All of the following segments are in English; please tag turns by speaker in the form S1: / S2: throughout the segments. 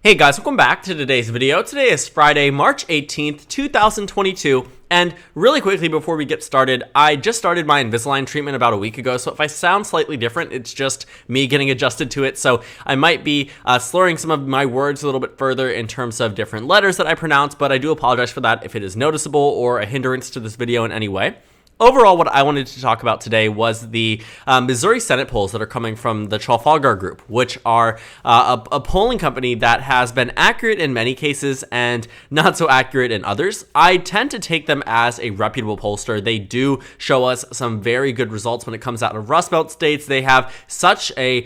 S1: Hey guys, welcome back to today's video. Today is Friday, March 18th, 2022. And really quickly before we get started, I just started my Invisalign treatment about a week ago, so if I sound slightly different, it's just me getting adjusted to it. So I might be slurring some of my words a little bit further in terms of different letters that I pronounce, but I do apologize for that if it is noticeable or a hindrance to this video in any way. Overall, what I wanted to talk about today was the Missouri Senate polls that are coming from the Trafalgar Group, which are a polling company that has been accurate in many cases and not so accurate in others. I tend to take them as a reputable pollster. They do show us some very good results when it comes out of Rust Belt states. They have such a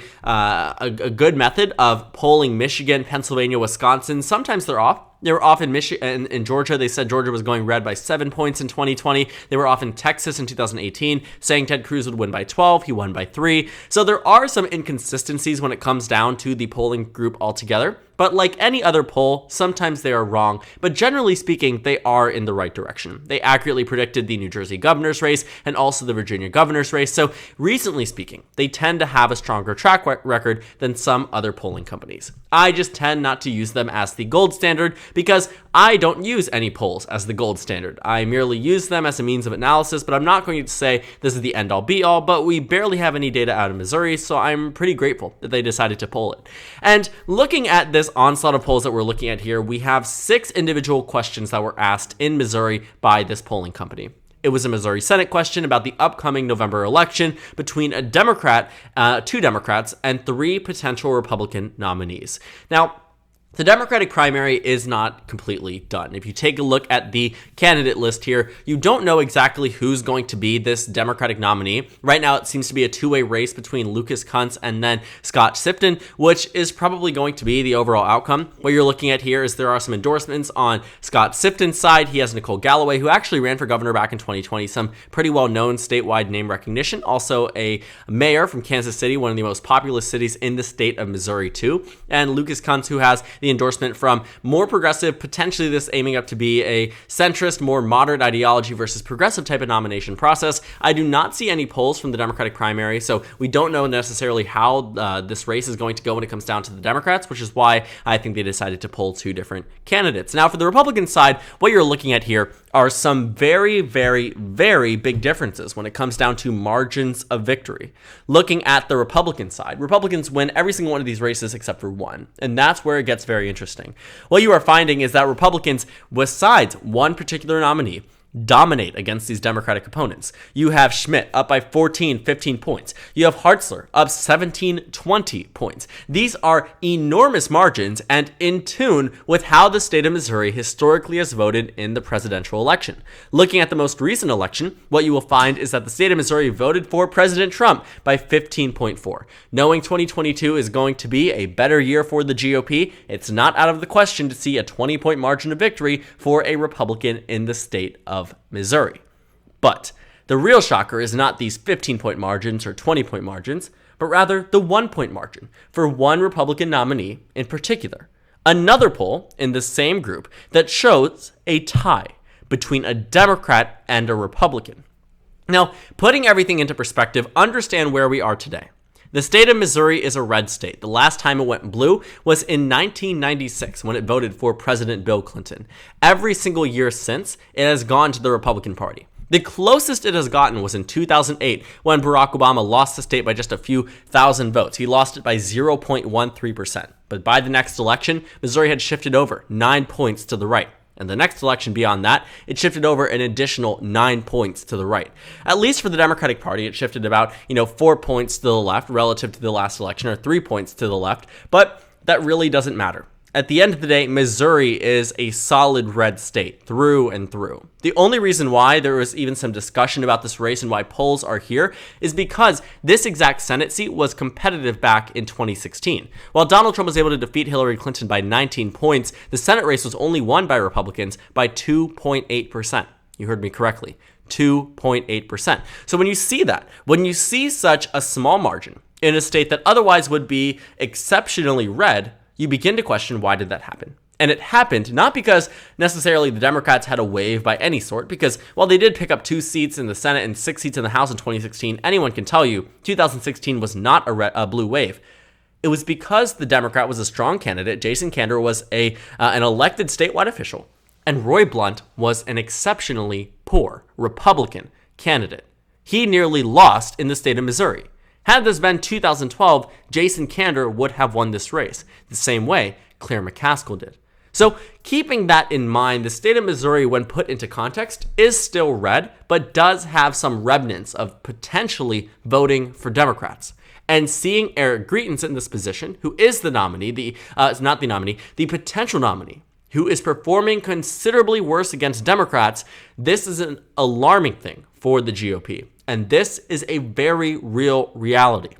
S1: good method of polling Michigan, Pennsylvania, Wisconsin. Sometimes they're off. They were off in Michigan, in Georgia. They said Georgia was going red by 7 points in 2020. They were off in Texas in 2018, saying Ted Cruz would win by 12. He won by 3. So there are some inconsistencies when it comes down to the polling group altogether. But like any other poll, sometimes they are wrong. But generally speaking, they are in the right direction. They accurately predicted the New Jersey governor's race and also the Virginia governor's race. So recently speaking, they tend to have a stronger track record than some other polling companies. I just tend not to use them as the gold standard because I don't use any polls as the gold standard. I merely use them as a means of analysis, but I'm not going to say this is the end-all be-all, but we barely have any data out of Missouri, so I'm pretty grateful that they decided to poll it. And looking at this onslaught of polls that we're looking at here, we have 6 individual questions that were asked in Missouri by this polling company. It was a Missouri Senate question about the upcoming November election between a Democrat, 2 Democrats, and 3 potential Republican nominees. Now, the Democratic primary is not completely done. If you take a look at the candidate list here, you don't know exactly who's going to be this Democratic nominee. Right now, it seems to be a two-way race between Lucas Kunce and then Scott Sifton, which is probably going to be the overall outcome. What you're looking at here is there are some endorsements on Scott Sifton's side. He has Nicole Galloway, who actually ran for governor back in 2020, some pretty well-known statewide name recognition. Also a mayor from Kansas City, one of the most populous cities in the state of Missouri, too. And Lucas Kunce, who has the endorsement from more progressive, potentially this aiming up to be a centrist, more moderate ideology versus progressive type of nomination process. I do not see any polls from the Democratic primary, so we don't know necessarily how this race is going to go when it comes down to the Democrats, which is why I think they decided to poll 2 different candidates. Now, for the Republican side, what you're looking at here are some very, very, very big differences when it comes down to margins of victory. Looking at the Republican side, Republicans win every single one of these races except for one, and that's where it gets very interesting. What you are finding is that Republicans, besides one particular nominee, dominate against these Democratic opponents. You have Schmidt up by 14, 15 points. You have Hartzler up 17, 20 points. These are enormous margins and in tune with how the state of Missouri historically has voted in the presidential election. Looking at the most recent election, what you will find is that the state of Missouri voted for President Trump by 15.4. Knowing 2022 is going to be a better year for the GOP, it's not out of the question to see a 20-point margin of victory for a Republican in the state of Missouri. But the real shocker is not these 15-point margins or 20-point margins, but rather the 1-point margin for one Republican nominee in particular. Another poll in the same group that shows a tie between a Democrat and a Republican. Now, putting everything into perspective, understand where we are today. The state of Missouri is a red state. The last time it went blue was in 1996 when it voted for President Bill Clinton. Every single year since, it has gone to the Republican Party. The closest it has gotten was in 2008 when Barack Obama lost the state by just a few thousand votes. He lost it by 0.13%. But by the next election, Missouri had shifted over 9 points to the right. And the next election beyond that, it shifted over an additional 9 points to the right. At least for the Democratic Party, it shifted about, 4 points to the left relative to the last election, or 3 points to the left. But that really doesn't matter. At the end of the day, Missouri is a solid red state through and through. The only reason why there was even some discussion about this race and why polls are here is because this exact Senate seat was competitive back in 2016. While Donald Trump was able to defeat Hillary Clinton by 19 points, the Senate race was only won by Republicans by 2.8%. You heard me correctly, 2.8%. So when you see that, when you see such a small margin in a state that otherwise would be exceptionally red, you begin to question, why did that happen? And it happened not because necessarily the Democrats had a wave by any sort, because while they did pick up 2 seats in the Senate and 6 seats in the House in 2016, anyone can tell you 2016 was not a blue wave. It was because the Democrat was a strong candidate. Jason Kander was an elected statewide official, and Roy Blunt was an exceptionally poor Republican candidate. He nearly lost in the state of Missouri. Had this been 2012, Jason Kander would have won this race, the same way Claire McCaskill did. So keeping that in mind, the state of Missouri, when put into context, is still red, but does have some remnants of potentially voting for Democrats. And seeing Eric Greitens in this position, who is the nominee, the potential nominee, who is performing considerably worse against Democrats, this is an alarming thing for the GOP. And this is a very real reality.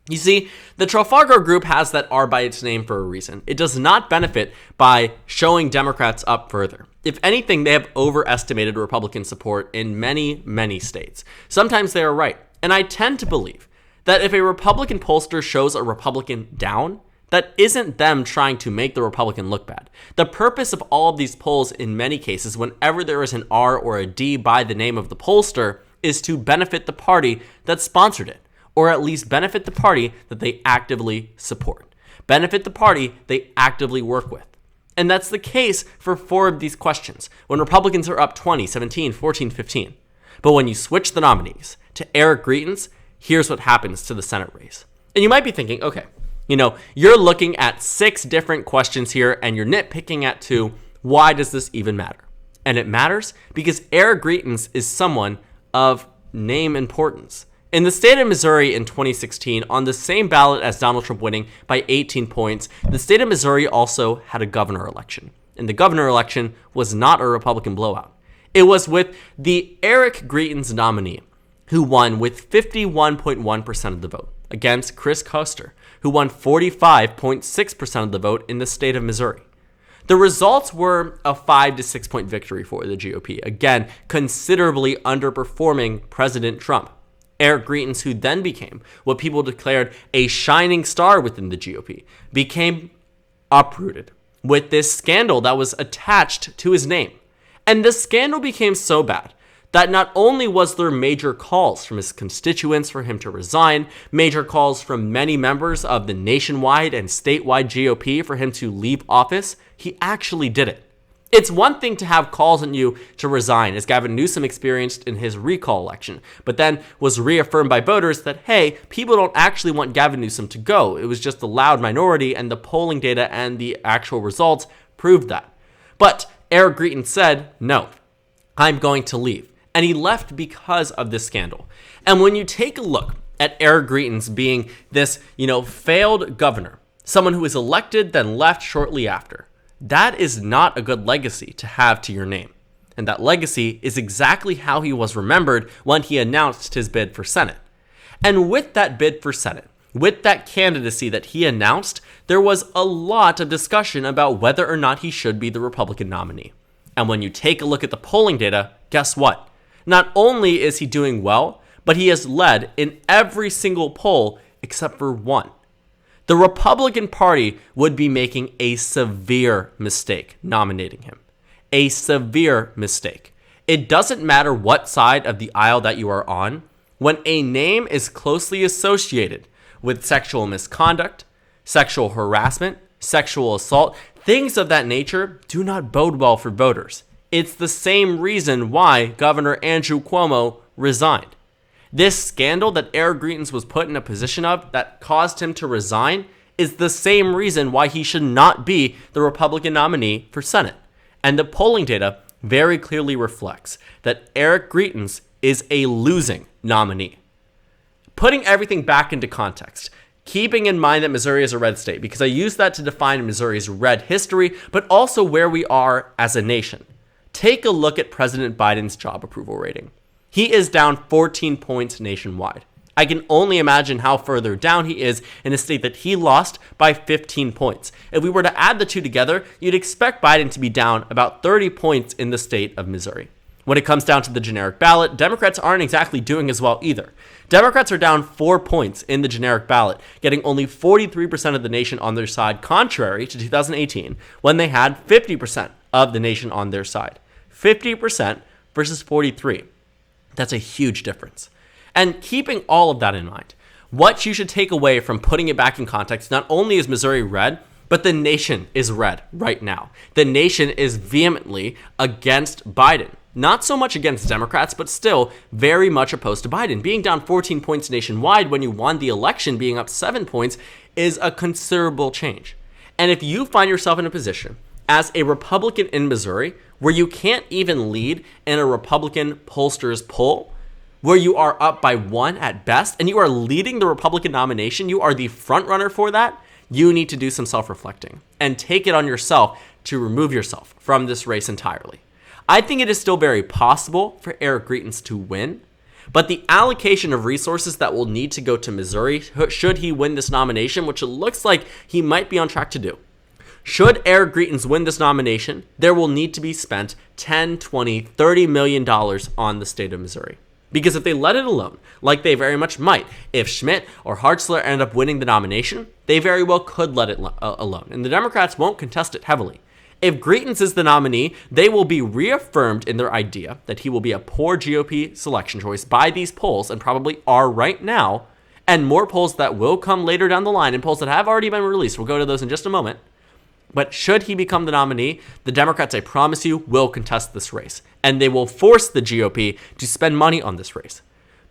S1: You see, the Trafalgar Group has that R by its name for a reason. It does not benefit by showing Democrats up further. If anything, they have overestimated Republican support in many, many states. Sometimes they are right. And I tend to believe that if a Republican pollster shows a Republican down, that isn't them trying to make the Republican look bad. The purpose of all of these polls in many cases, whenever there is an R or a D by the name of the pollster, is to benefit the party that sponsored it, or at least benefit the party that they actively support, benefit the party they actively work with. And that's the case for 4 of these questions, when Republicans are up 20, 17, 14, 15. But when you switch the nominees to Eric Greitens, here's what happens to the Senate race. And you might be thinking, okay, you're looking at 6 different questions here and you're nitpicking at 2. Why does this even matter? And it matters because Eric Greitens is someone of name importance. In the state of Missouri in 2016, on the same ballot as Donald Trump winning by 18 points, the state of Missouri also had a governor election. And the governor election was not a Republican blowout. It was with the Eric Greitens nominee, who won with 51.1% of the vote, against Chris Koster, who won 45.6% of the vote in the state of Missouri. The results were a 5 to 6 point victory for the GOP, again, considerably underperforming President Trump. Eric Greitens, who then became what people declared a shining star within the GOP, became uprooted with this scandal that was attached to his name. And the scandal became so bad that not only was there major calls from his constituents for him to resign, major calls from many members of the nationwide and statewide GOP for him to leave office, he actually did it. It's one thing to have calls on you to resign, as Gavin Newsom experienced in his recall election, but then was reaffirmed by voters that, hey, people don't actually want Gavin Newsom to go. It was just a loud minority, and the polling data and the actual results proved that. But Eric Greitens said, no, I'm going to leave. And he left because of this scandal. And when you take a look at Eric Greitens being this, failed governor, someone who was elected then left shortly after, that is not a good legacy to have to your name. And that legacy is exactly how he was remembered when he announced his bid for Senate. And with that bid for Senate, with that candidacy that he announced, there was a lot of discussion about whether or not he should be the Republican nominee. And when you take a look at the polling data, guess what? Not only is he doing well, but he has led in every single poll except for one. The Republican Party would be making a severe mistake nominating him. A severe mistake. It doesn't matter what side of the aisle that you are on. When a name is closely associated with sexual misconduct, sexual harassment, sexual assault, things of that nature do not bode well for voters. It's the same reason why Governor Andrew Cuomo resigned. This scandal that Eric Greitens was put in a position of that caused him to resign is the same reason why he should not be the Republican nominee for Senate. And the polling data very clearly reflects that Eric Greitens is a losing nominee. Putting everything back into context, keeping in mind that Missouri is a red state, because I use that to define Missouri's red history, but also where we are as a nation. Take a look at President Biden's job approval rating. He is down 14 points nationwide. I can only imagine how further down he is in a state that he lost by 15 points. If we were to add the two together, you'd expect Biden to be down about 30 points in the state of Missouri. When it comes down to the generic ballot, Democrats aren't exactly doing as well either. Democrats are down 4 points in the generic ballot, getting only 43% of the nation on their side, contrary to 2018, when they had 50% of the nation on their side. 50% versus 43%. That's a huge difference. And keeping all of that in mind, what you should take away from putting it back in context, not only is Missouri red, but the nation is red right now. The nation is vehemently against Biden. Not so much against Democrats, but still very much opposed to Biden. Being down 14 points nationwide when you won the election, being up 7 points, is a considerable change. And if you find yourself in a position as a Republican in Missouri where you can't even lead in a Republican pollster's poll, where you are up by 1 at best, and you are leading the Republican nomination, you are the front runner for that, you need to do some self-reflecting and take it on yourself to remove yourself from this race entirely. I think it is still very possible for Eric Greitens to win, but the allocation of resources that will need to go to Missouri should he win this nomination, which it looks like he might be on track to do. Should Eric Greitens win this nomination, there will need to be spent $10, $20, $30 million on the state of Missouri. Because if they let it alone, like they very much might, if Schmidt or Hartzler end up winning the nomination, they very well could let it alone, and the Democrats won't contest it heavily. If Greitens is the nominee, they will be reaffirmed in their idea that he will be a poor GOP selection choice by these polls, and probably are right now, and more polls that will come later down the line, and polls that have already been released. We'll go to those in just a moment. But should he become the nominee, the Democrats, I promise you, will contest this race. And they will force the GOP to spend money on this race.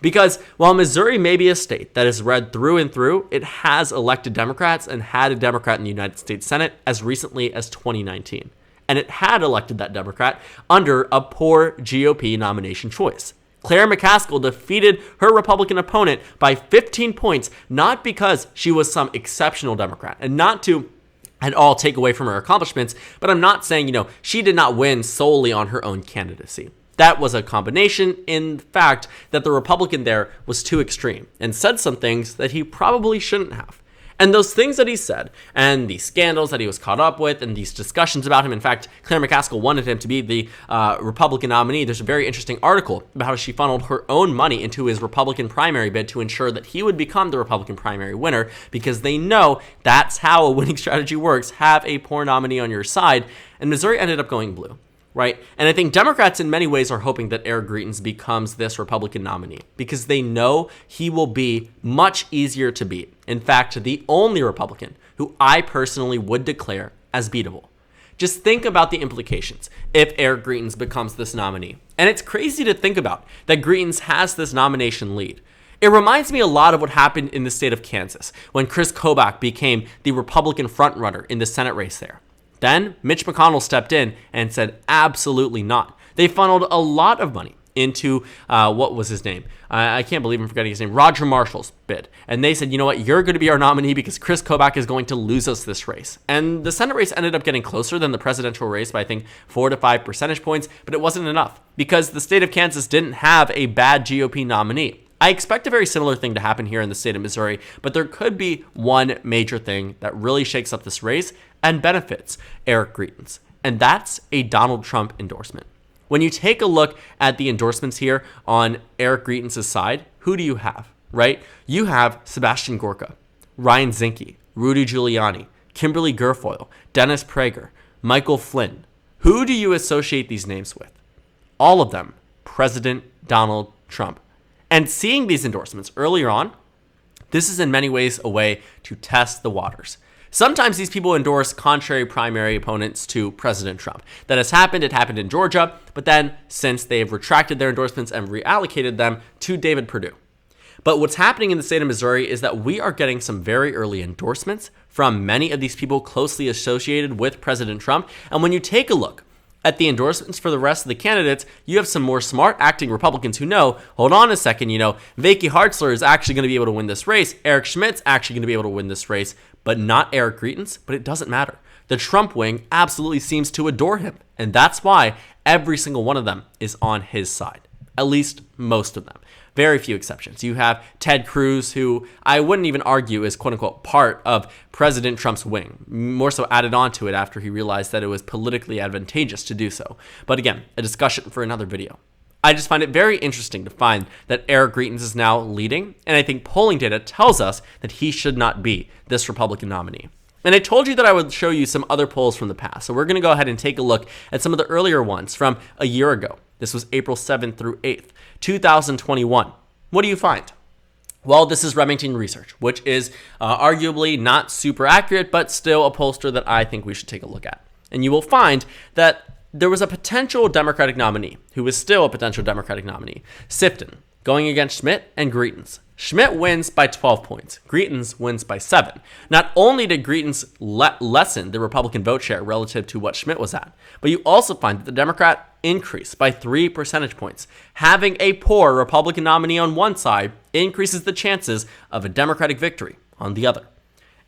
S1: Because while Missouri may be a state that is red through and through, it has elected Democrats and had a Democrat in the United States Senate as recently as 2019. And it had elected that Democrat under a poor GOP nomination choice. Claire McCaskill defeated her Republican opponent by 15 points, not because she was some exceptional Democrat, and not to and all take away from her accomplishments, but I'm not saying, she did not win solely on her own candidacy. That was a combination in fact that the Republican there was too extreme and said some things that he probably shouldn't have. And those things that he said, and the scandals that he was caught up with, and these discussions about him, in fact, Claire McCaskill wanted him to be the Republican nominee. There's a very interesting article about how she funneled her own money into his Republican primary bid to ensure that he would become the Republican primary winner, because they know that's how a winning strategy works. Have a poor nominee on your side. And Missouri ended up going blue. Right? And I think Democrats in many ways are hoping that Eric Greitens becomes this Republican nominee because they know he will be much easier to beat. In fact, the only Republican who I personally would declare as beatable. Just think about the implications if Eric Greitens becomes this nominee. And it's crazy to think about that Greitens has this nomination lead. It reminds me a lot of what happened in the state of Kansas when Chris Kobach became the Republican frontrunner in the Senate race there. Then Mitch McConnell stepped in and said, absolutely not. They funneled a lot of money into, what was his name? I can't believe I'm forgetting his name. Roger Marshall's bid. And they said, you know what? You're going to be our nominee because Chris Kobach is going to lose us this race. And the Senate race ended up getting closer than the presidential race by, I think, 4 to 5 percentage points. But it wasn't enough because the state of Kansas didn't have a bad GOP nominee. I expect a very similar thing to happen here in the state of Missouri, but there could be one major thing that really shakes up this race and benefits Eric Greitens, and that's a Donald Trump endorsement. When you take a look at the endorsements here on Eric Greitens' side, who do you have, right? You have Sebastian Gorka, Ryan Zinke, Rudy Giuliani, Kimberly Guilfoyle, Dennis Prager, Michael Flynn. Who do you associate these names with? All of them, President Donald Trump. And seeing these endorsements earlier on, this is in many ways a way to test the waters. Sometimes these people endorse contrary primary opponents to President Trump. That has happened. It happened in Georgia. But then since they've retracted their endorsements and reallocated them to David Perdue. But what's happening in the state of Missouri is that we are getting some very early endorsements from many of these people closely associated with President Trump. And when you take a look at the endorsements for the rest of the candidates, you have some more smart acting Republicans who know, hold on a second, Vicky Hartzler is actually going to be able to win this race. Eric Schmidt's actually going to be able to win this race, but not Eric Greitens. But it doesn't matter. The Trump wing absolutely seems to adore him. And that's why every single one of them is on his side. At least most of them. Very few exceptions. You have Ted Cruz, who I wouldn't even argue is quote-unquote part of President Trump's wing, more so added on to it after he realized that it was politically advantageous to do so. But again, a discussion for another video. I just find it very interesting to find that Eric Greitens is now leading, and I think polling data tells us that he should not be this Republican nominee. And I told you that I would show you some other polls from the past, so we're going to go ahead and take a look at some of the earlier ones from a year ago. This was April 7th through 8th, 2021. What do you find? Well, this is Remington Research, which is arguably not super accurate, but still a pollster that I think we should take a look at. And you will find that there was a potential Democratic nominee, who is still a potential Democratic nominee, Sifton, going against Schmidt and Greitens. Schmidt wins by 12 points. Greitens wins by 7. Not only did Greitens lessen the Republican vote share relative to what Schmidt was at, but you also find that the Democrat increased by 3 percentage points. Having a poor Republican nominee on one side increases the chances of a Democratic victory on the other.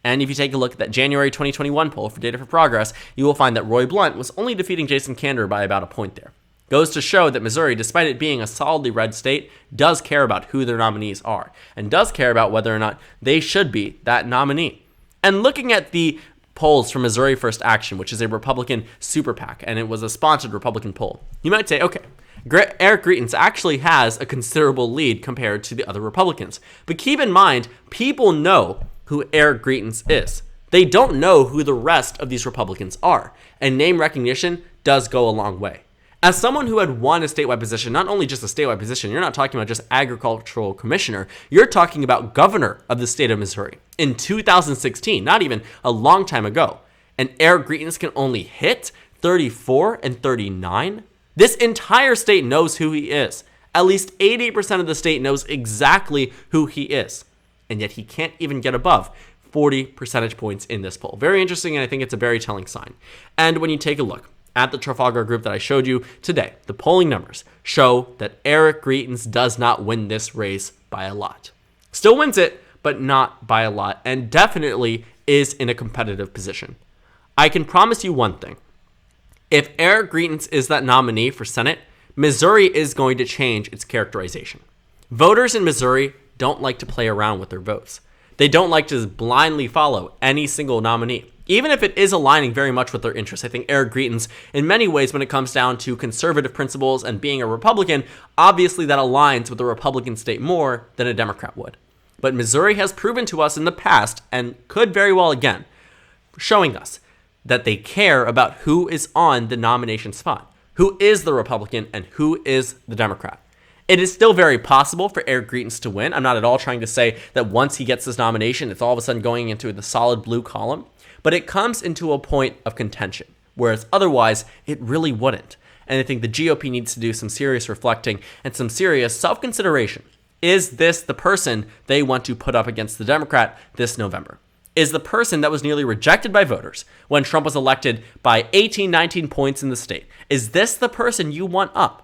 S1: And if you take a look at that January 2021 poll for Data for Progress, you will find that Roy Blunt was only defeating Jason Kander by about a point there. Goes to show that Missouri, despite it being a solidly red state, does care about who their nominees are and does care about whether or not they should be that nominee. And looking at the polls from Missouri First Action, which is a Republican super PAC, and it was a sponsored Republican poll, you might say, okay, Eric Greitens actually has a considerable lead compared to the other Republicans. But keep in mind, people know who Eric Greitens is. They don't know who the rest of these Republicans are, and name recognition does go a long way. As someone who had won a statewide position, not only just a statewide position, you're not talking about just agricultural commissioner, you're talking about governor of the state of Missouri in 2016, not even a long time ago. And Eric Greitens can only hit 34 and 39? This entire state knows who he is. At least 80% of the state knows exactly who he is. And yet he can't even get above 40 percentage points in this poll. Very interesting, and I think it's a very telling sign. And when you take a look at the Trafalgar group that I showed you today, the polling numbers show that Eric Greitens does not win this race by a lot. Still wins it, but not by a lot, and definitely is in a competitive position. I can promise you one thing. If Eric Greitens is that nominee for Senate, Missouri is going to change its characterization. Voters in Missouri don't like to play around with their votes. They don't like to blindly follow any single nominee, even if it is aligning very much with their interests. I think Eric Greitens, in many ways, when it comes down to conservative principles and being a Republican, obviously that aligns with the Republican state more than a Democrat would. But Missouri has proven to us in the past, and could very well again, showing us that they care about who is on the nomination spot, who is the Republican and who is the Democrat. It is still very possible for Eric Greitens to win. I'm not at all trying to say that once he gets this nomination, it's all of a sudden going into the solid blue column, but it comes into a point of contention, whereas otherwise it really wouldn't. And I think the GOP needs to do some serious reflecting and some serious self-consideration. Is this the person they want to put up against the Democrat this November? Is the person that was nearly rejected by voters when Trump was elected by 18, 19 points in the state? Is this the person you want up?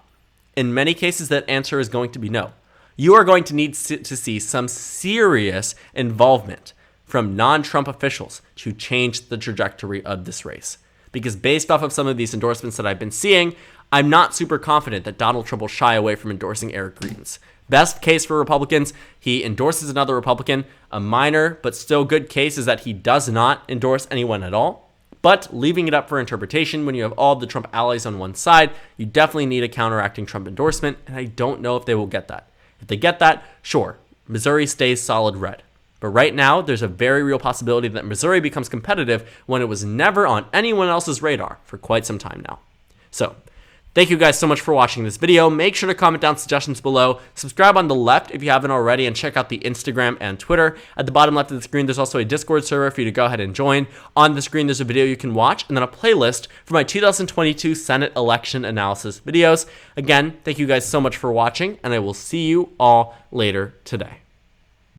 S1: In many cases, that answer is going to be no. You are going to need to see some serious involvement from non-Trump officials to change the trajectory of this race. Because based off of some of these endorsements that I've been seeing, I'm not super confident that Donald Trump will shy away from endorsing Eric Greitens. Best case for Republicans, he endorses another Republican. A minor but still good case is that he does not endorse anyone at all. But leaving it up for interpretation, when you have all of the Trump allies on one side, you definitely need a counteracting Trump endorsement, and I don't know if they will get that. If they get that, sure, Missouri stays solid red. But right now, there's a very real possibility that Missouri becomes competitive when it was never on anyone else's radar for quite some time now. So, thank you guys so much for watching this video. Make sure to comment down suggestions below. Subscribe on the left if you haven't already, and check out the Instagram and Twitter. At the bottom left of the screen, there's also a Discord server for you to go ahead and join. On the screen, there's a video you can watch, and then a playlist for my 2022 Senate election analysis videos. Again, thank you guys so much for watching, and I will see you all later today.